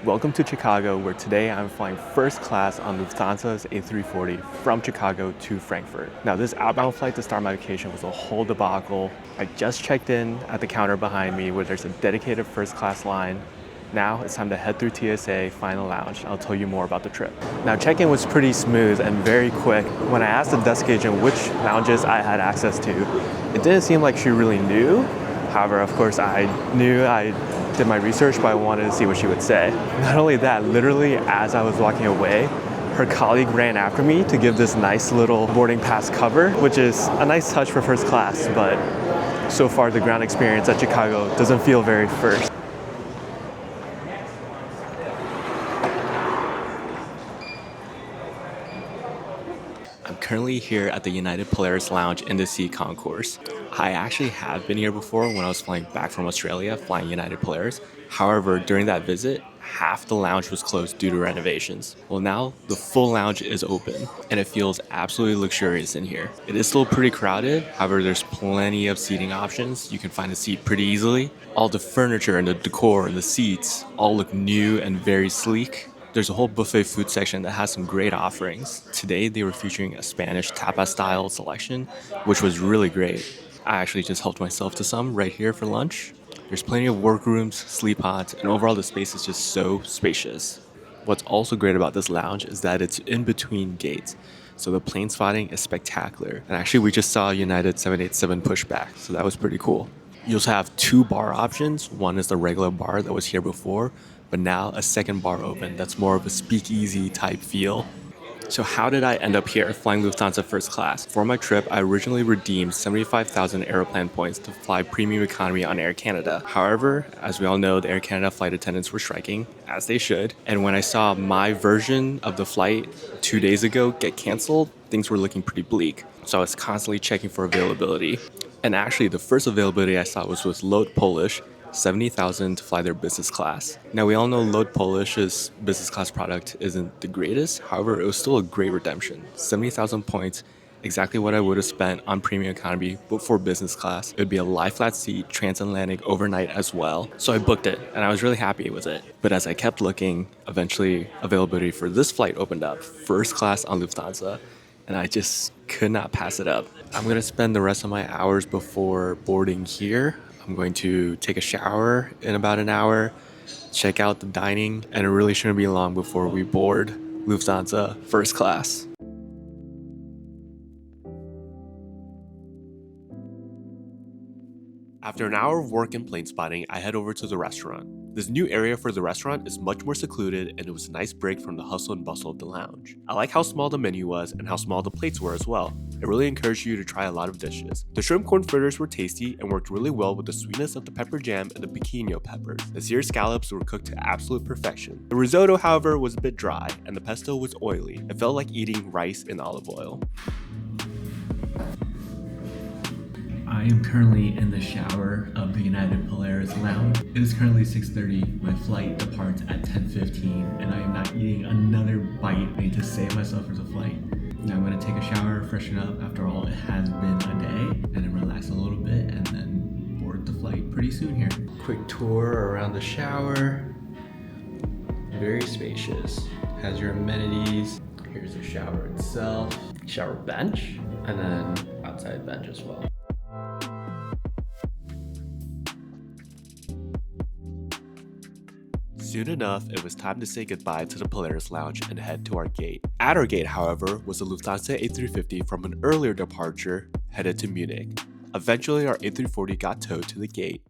Welcome to Chicago, where today I'm flying first class on Lufthansa's A340 from Chicago to Frankfurt. Now, this outbound flight to start my vacation was a whole debacle. I just checked in at the counter behind me where there's a dedicated first class line. Now it's time to head through TSA, find a lounge. I'll tell you more about the trip. Now, check-in was pretty smooth and very quick. When I asked the desk agent which lounges I had access to, it didn't seem like she really knew. However, of course, I knew I did my research, but I wanted to see what she would say. Not only that, literally as I was walking away, her colleague ran after me to give this nice little boarding pass cover, which is a nice touch for first class, but so far the ground experience at Chicago doesn't feel very first. I'm currently here at the United Polaris Lounge in the C concourse. I actually have been here before when I was flying back from Australia, flying United Polaris. However, during that visit, half the lounge was closed due to renovations. Well, now the full lounge is open and it feels absolutely luxurious in here. It is still pretty crowded, however, there's plenty of seating options. You can find a seat pretty easily. All the furniture and the decor and the seats all look new and very sleek. There's a whole buffet food section that has some great offerings. Today, they were featuring a Spanish tapas style selection, which was really great. I actually just helped myself to some right here for lunch. There's plenty of workrooms, sleep pods, and overall the space is just so spacious. What's also great about this lounge is that it's in between gates, so the plane spotting is spectacular. And actually, we just saw United 787 pushback, so that was pretty cool. You also have two bar options. One is the regular bar that was here before, but now a second bar open that's more of a speakeasy type feel. So how did I end up here flying Lufthansa first class? For my trip, I originally redeemed 75,000 Aeroplan points to fly premium economy on Air Canada. However, as we all know, the Air Canada flight attendants were striking, as they should. And when I saw my version of the flight 2 days ago get canceled, things were looking pretty bleak. So I was constantly checking for availability. And actually, the first availability I saw was with Load Polish, 70,000 to fly their business class. Now, we all know Load Polish's business class product isn't the greatest. However, it was still a great redemption. 70,000 points, exactly what I would have spent on premium economy, but for business class. It would be a lie flat seat, transatlantic overnight as well. So I booked it and I was really happy with it. But as I kept looking, eventually availability for this flight opened up, first class on Lufthansa, and I just could not pass it up. I'm gonna spend the rest of my hours before boarding here. I'm going to take a shower in about an hour, check out the dining, and it really shouldn't be long before we board Lufthansa first class. After an hour of work and plane spotting, I head over to the restaurant. This new area for the restaurant is much more secluded and it was a nice break from the hustle and bustle of the lounge. I like how small the menu was and how small the plates were as well. It really encouraged you to try a lot of dishes. The shrimp corn fritters were tasty and worked really well with the sweetness of the pepper jam and the pequeño peppers. The seared scallops were cooked to absolute perfection. The risotto, however, was a bit dry and the pesto was oily. It felt like eating rice in olive oil. I am currently in the shower of the United Polaris Lounge. It is currently 6:30. My flight departs at 10:15 and I am not eating another bite. I need to save myself for the flight. Now I'm going to take a shower, freshen up. After all, it has been a day, and then relax a little bit and then board the flight pretty soon here. Quick tour around the shower. Very spacious. Has your amenities. Here's the shower itself. Shower bench, and then outside bench as well. Soon enough, it was time to say goodbye to the Polaris Lounge and head to our gate. At our gate, however, was the Lufthansa A350 from an earlier departure headed to Munich. Eventually, our A340 got towed to the gate.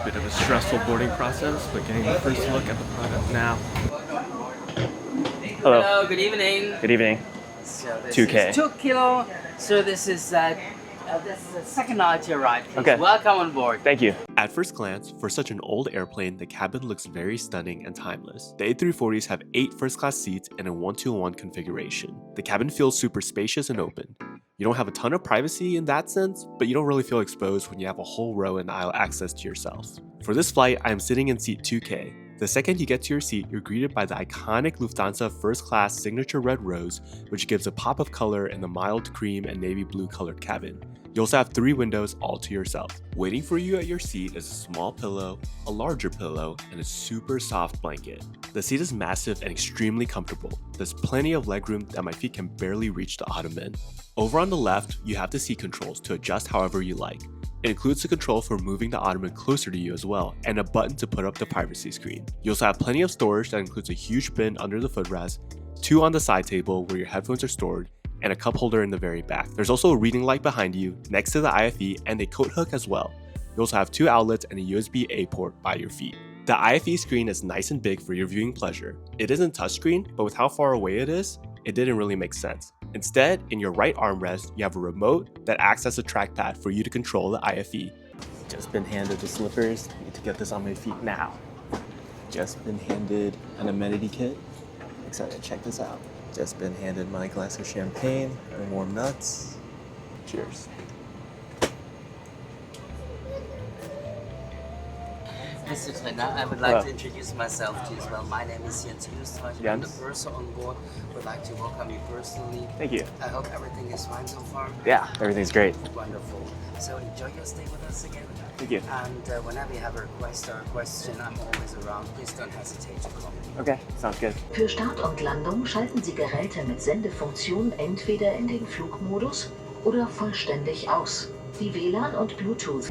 Bit of a stressful boarding process, but getting the first look at the product now. Hello. Hello, good evening. Good evening. So this 2K. is 2 kilo. So this is the second night you arrived. Okay. Welcome on board. Thank you. At first glance, for such an old airplane, the cabin looks very stunning and timeless. The A340s have 8 first-class seats in a 1-2-1 configuration. The cabin feels super spacious and open. You don't have a ton of privacy in that sense, but you don't really feel exposed when you have a whole row and aisle access to yourself. For this flight, I am sitting in seat 2K. The second you get to your seat, you're greeted by the iconic Lufthansa first class signature red rose, which gives a pop of color in the mild cream and navy blue colored cabin. You also have 3 windows all to yourself. Waiting for you at your seat is a small pillow, a larger pillow, and a super soft blanket. The seat is massive and extremely comfortable. There's plenty of legroom that my feet can barely reach the ottoman. Over on the left, you have the seat controls to adjust however you like. It includes the control for moving the ottoman closer to you as well, and a button to put up the privacy screen. You also have plenty of storage that includes a huge bin under the footrest, 2 on the side table where your headphones are stored, and a cup holder in the very back. There's also a reading light behind you, next to the IFE, and a coat hook as well. You also have 2 outlets and a USB-A port by your feet. The IFE screen is nice and big for your viewing pleasure. It isn't touchscreen, but with how far away it is, it didn't really make sense. Instead, in your right armrest, you have a remote that acts as a trackpad for you to control the IFE. Just been handed the slippers. Need to get this on my feet now. Just been handed an Amenity Kit. Excited to check this out. Just been handed my glass of champagne and warm nuts. Cheers. Mr. Trainer, I would like to introduce myself to you as well. My name is Jens Österreich. I'm the purser on board. Would like to welcome you personally. Thank you. I hope everything is fine so far. Yeah, everything's great. Wonderful. So enjoy your stay with us again. Thank you. And whenever you have a request or a question, I'm always around. Please don't hesitate to call me. Okay, sounds good. Für Start und Landung schalten Sie Geräte mit Sendefunktion entweder in den Flugmodus oder vollständig aus. Wie WLAN und Bluetooth.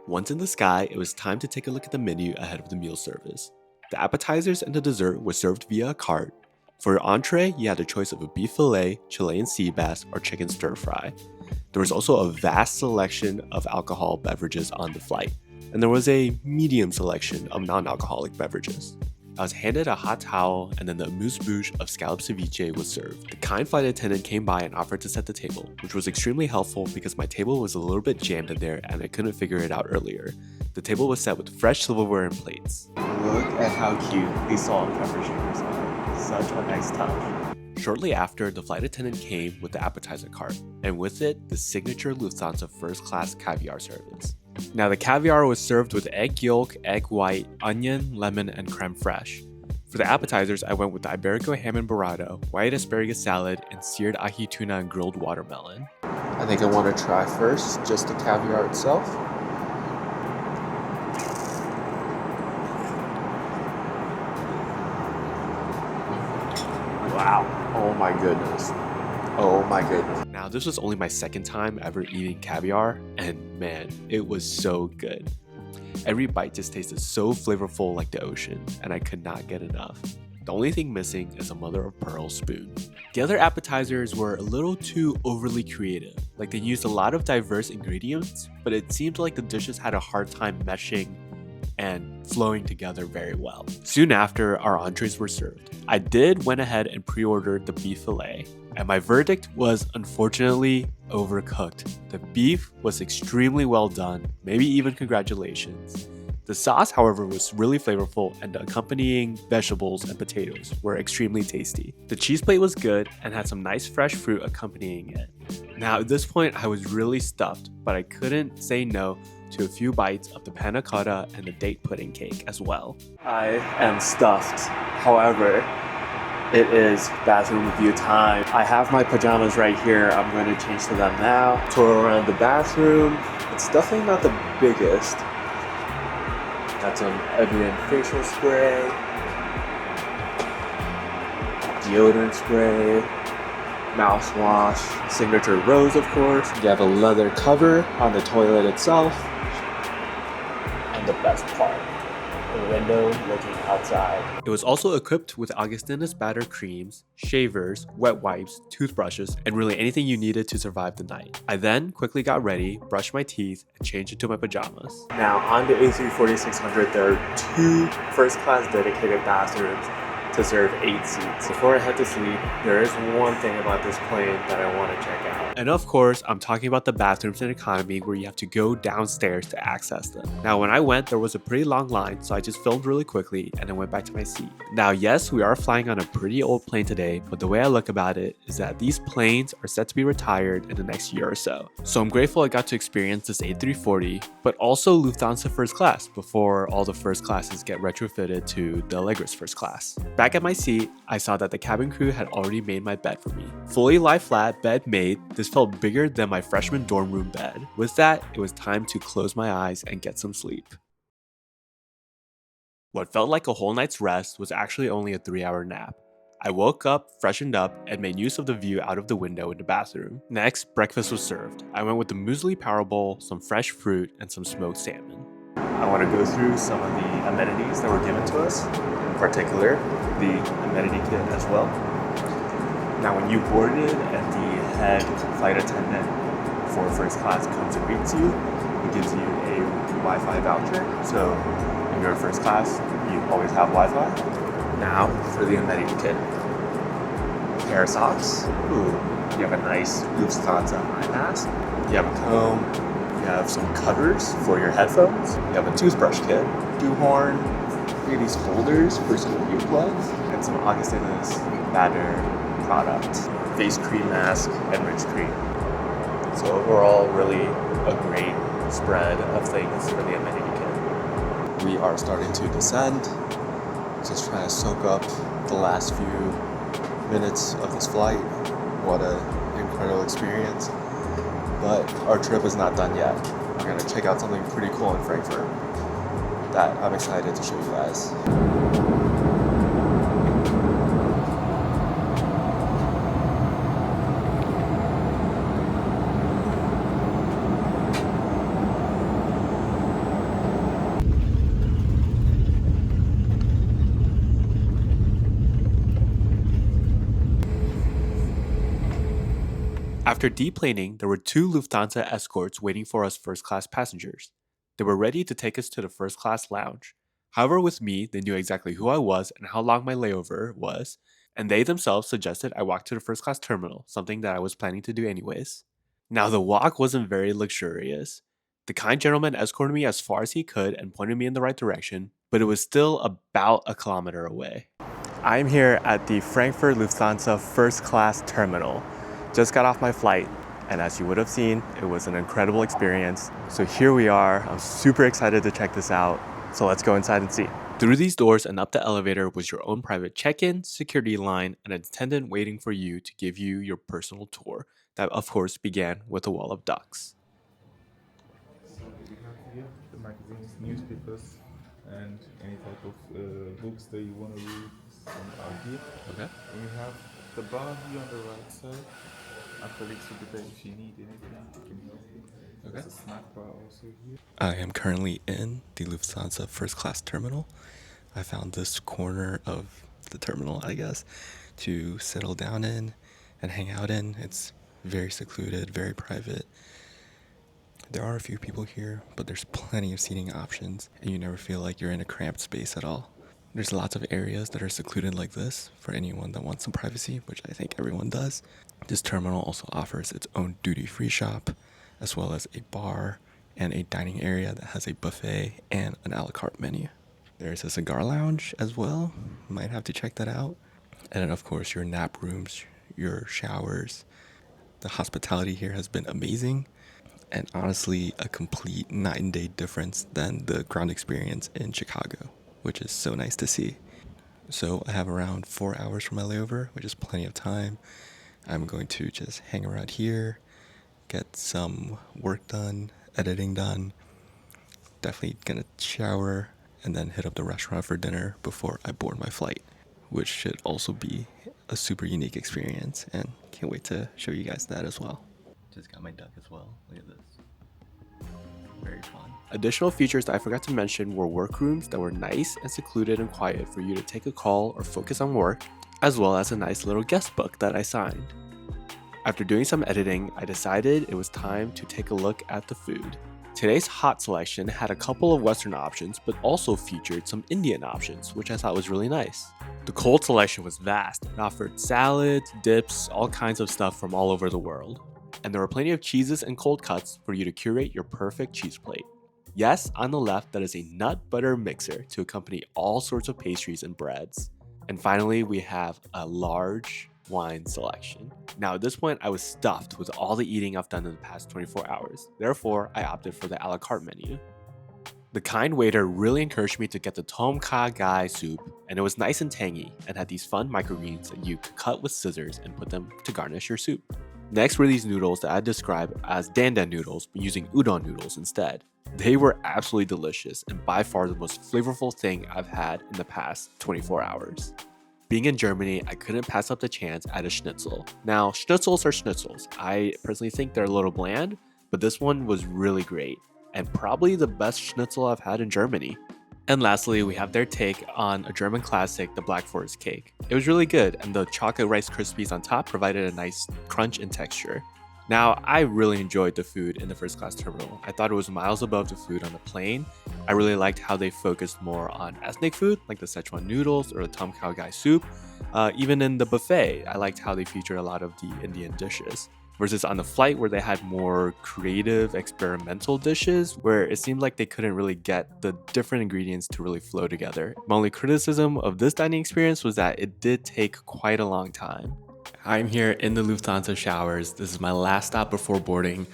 Once in the sky, it was time to take a look at the menu ahead of the meal service. The appetizers and the dessert were served via a cart. For your entree, you had a choice of a beef fillet, Chilean sea bass, or chicken stir fry. There was also a vast selection of alcohol beverages on the flight, and there was a medium selection of non-alcoholic beverages. I was handed a hot towel, and then the amuse-bouche of scallop ceviche was served. The kind flight attendant came by and offered to set the table, which was extremely helpful because my table was a little bit jammed in there and I couldn't figure it out earlier. The table was set with fresh silverware and plates. Look at how cute these salt and pepper shakers are. Such a nice touch. Shortly after, the flight attendant came with the appetizer cart, and with it, the signature Lufthansa First Class caviar service. Now, the caviar was served with egg yolk, egg white, onion, lemon, and creme fraiche. For the appetizers, I went with the Iberico ham and burrito, white asparagus salad, and seared ahi tuna and grilled watermelon. I think I want to try first just the caviar itself. Wow. Oh my goodness. Oh my goodness. Now, this was only my second time ever eating caviar, and man, it was so good. Every bite just tasted so flavorful like the ocean, and I could not get enough. The only thing missing is a mother of pearl spoon. The other appetizers were a little too overly creative, like they used a lot of diverse ingredients, but it seemed like the dishes had a hard time meshing and flowing together very well. Soon after, our entrees were served. I went ahead and pre-ordered the beef fillet, and my verdict was unfortunately overcooked. The beef was extremely well done, maybe even congratulations. The sauce, however, was really flavorful, and the accompanying vegetables and potatoes were extremely tasty. The cheese plate was good and had some nice fresh fruit accompanying it. Now, at this point, I was really stuffed, but I couldn't say no to a few bites of the panna cotta and the date pudding cake as well. I am stuffed. However, it is bathroom review time. I have my pajamas right here. I'm going to change to them now. Tour around the bathroom. It's definitely not the biggest. Got some Evian facial spray, deodorant spray, mouthwash, signature rose of course. You have a leather cover on the toilet itself. And the best part, the window looking outside. It was also equipped with Augustinus batter creams, shavers, wet wipes, toothbrushes, and really anything you needed to survive the night. I then quickly got ready, brushed my teeth, and changed into my pajamas. Now on the A340-600, there are 2 first-class dedicated bathrooms to serve 8 seats. Before I head to sleep, there is one thing about this plane that I want to check out. And of course, I'm talking about the bathrooms in economy where you have to go downstairs to access them. Now when I went, there was a pretty long line, so I just filmed really quickly and then went back to my seat. Now yes, we are flying on a pretty old plane today, but the way I look about it is that these planes are set to be retired in the next year or so. So I'm grateful I got to experience this A340, but also Lufthansa first class before all the first classes get retrofitted to the Allegris first class. Back at my seat, I saw that the cabin crew had already made my bed for me. Fully lie flat bed made, this felt bigger than my freshman dorm room bed. With that, it was time to close my eyes and get some sleep. What felt like a whole night's rest was actually only a 3-hour nap. I woke up, freshened up, and made use of the view out of the window in the bathroom. Next, breakfast was served. I went with the muesli power bowl, some fresh fruit, and some smoked salmon. I want to go through some of the amenities that were given to us, in particular, the Amenity Kit as well. Now when you boarded and the head flight attendant for first class comes and greets you, he gives you a Wi-Fi voucher. So if you're first class, you always have Wi-Fi. Now for the Amenity Kit. A pair of socks. Ooh, you have a nice Lufthansa eye mask. You have a comb. You have some covers for your headphones. You have a toothbrush kit, dew horn, these holders for some earplugs, and some Augustinus batter product, face cream mask, and rich cream. So overall, really a great spread of things for the Amenity Kit. We are starting to descend, just trying to soak up the last few minutes of this flight. What an incredible experience. But our trip is not done yet. We're gonna check out something pretty cool in Frankfurt that I'm excited to show you guys. After deplaning, there were 2 Lufthansa escorts waiting for us first-class passengers. They were ready to take us to the first-class lounge. However, with me, they knew exactly who I was and how long my layover was, and they themselves suggested I walk to the first-class terminal, something that I was planning to do anyways. Now, the walk wasn't very luxurious. The kind gentleman escorted me as far as he could and pointed me in the right direction, but it was still about a kilometer away. I'm here at the Frankfurt Lufthansa first-class terminal. Just got off my flight, and as you would have seen, it was an incredible experience. So here we are. I'm super excited to check this out. So let's go inside and see. Through these doors and up the elevator was your own private check-in, security line, and an attendant waiting for you to give you your personal tour. That of course began with a wall of ducks. So we have here the magazines, newspapers, and any type of books that you want to read. Some are here. Okay. And we have the bar here on the right side. Our colleagues will be there if you need anything. They can help you. Okay. There's a snack bar also here. I am currently in the Lufthansa first class terminal. I found this corner of the terminal, I guess, to settle down in and hang out in. It's very secluded, very private. There are a few people here, but there's plenty of seating options, and you never feel like you're in a cramped space at all. There's lots of areas that are secluded like this for anyone that wants some privacy, which I think everyone does. This terminal also offers its own duty-free shop, as well as a bar and a dining area that has a buffet and an a la carte menu. There's a cigar lounge as well. Might have to check that out. And then of course your nap rooms, your showers. The hospitality here has been amazing, and honestly a complete night and day difference than the ground experience in Chicago, which is so nice to see. So I have around 4 hours for my layover, which is plenty of time. I'm going to just hang around here, get some work done, editing done. Definitely gonna shower and then hit up the restaurant for dinner before I board my flight. which should also be a super unique experience, and can't wait to show you guys that as well. Just got my duck as well. Look at this. Very fun. Additional features that I forgot to mention were workrooms that were nice and secluded and quiet for you to take a call or focus on work, as well as a nice little guest book that I signed. After doing some editing, I decided it was time to take a look at the food. Today's hot selection had a couple of Western options, but also featured some Indian options, which I thought was really nice. The cold selection was vast and offered salads, dips, all kinds of stuff from all over the world. And there were plenty of cheeses and cold cuts for you to curate your perfect cheese plate. Yes, on the left, that is a nut butter mixer to accompany all sorts of pastries and breads. And finally, we have a large wine selection. Now at this point, I was stuffed with all the eating I've done in the past 24 hours. Therefore, I opted for the a la carte menu. The kind waiter really encouraged me to get the tom kha gai soup, and it was nice and tangy and had these fun microgreens that you could cut with scissors and put them to garnish your soup. Next were these noodles that I describe as dandan noodles, but using udon noodles instead. They were absolutely delicious and by far the most flavorful thing I've had in the past 24 hours. Being in Germany, I couldn't pass up the chance at a schnitzel. Now, schnitzels are schnitzels. I personally think they're a little bland, but this one was really great, and probably the best schnitzel I've had in Germany. And lastly, we have their take on a German classic, the Black Forest cake. It was really good, and the chocolate Rice Krispies on top provided a nice crunch and texture. Now, I really enjoyed the food in the first class terminal. I thought it was miles above the food on the plane. I really liked how they focused more on ethnic food, like the Szechuan noodles or the tom kha gai soup. Even in the buffet, I liked how they featured a lot of the Indian dishes. Versus on the flight where they had more creative, experimental dishes, where it seemed like they couldn't really get the different ingredients to really flow together. My only criticism of this dining experience was that it did take quite a long time. I'm here in the Lufthansa showers. This is my last stop before boarding.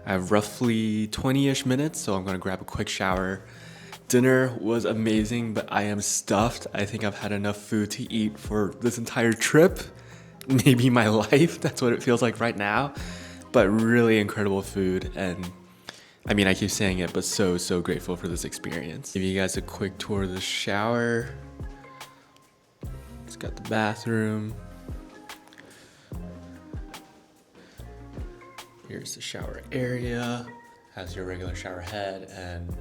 I have roughly 20-ish minutes, so I'm gonna grab a quick shower. Dinner was amazing, but I am stuffed. I think I've had enough food to eat for this entire trip. Maybe my life, that's what it feels like right now. But really incredible food, and I mean, I keep saying it, but so grateful for this experience. Give you guys a quick tour of the shower. It's got the bathroom. Here's the shower area. Has your regular shower head and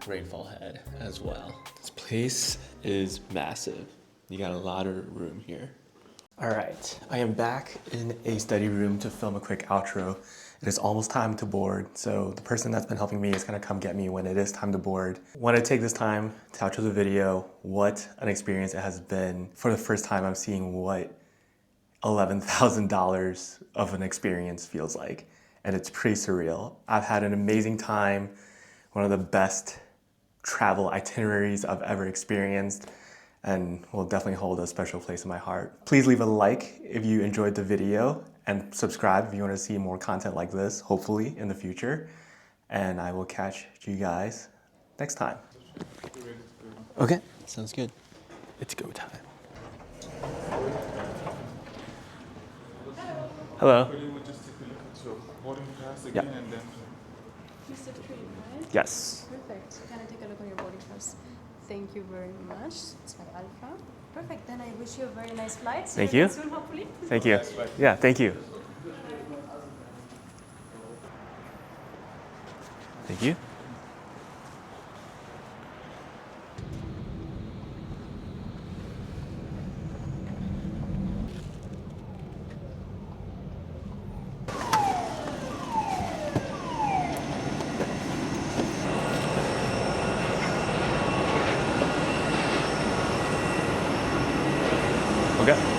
rainfall head as well. This place is massive. You got a lot of room here. All right, I am back in a study room to film a quick outro. It is almost time to board, so the person that's been helping me is gonna come get me when it is time to board. I want to take this time to outro the video. What an experience it has been. For the first time, I'm seeing what $11,000 of an experience feels like, and it's pretty surreal. I've had an amazing time, one of the best travel itineraries I've ever experienced, and will definitely hold a special place in my heart. Please leave a like if you enjoyed the video, and subscribe if you want to see more content like this, hopefully in the future. And I will catch you guys next time. Okay, sounds good. It's go time. Hello. We would just take a look at your boarding pass again and then... Mr. 3, right? Yes. Perfect. Can I take a look on your boarding pass? Thank you very much. It's my Alpha. Perfect. Then I wish you a very nice flight. See Thank you you. again soon, hopefully. Thank you. Yeah, thank you. Thank you. Okay.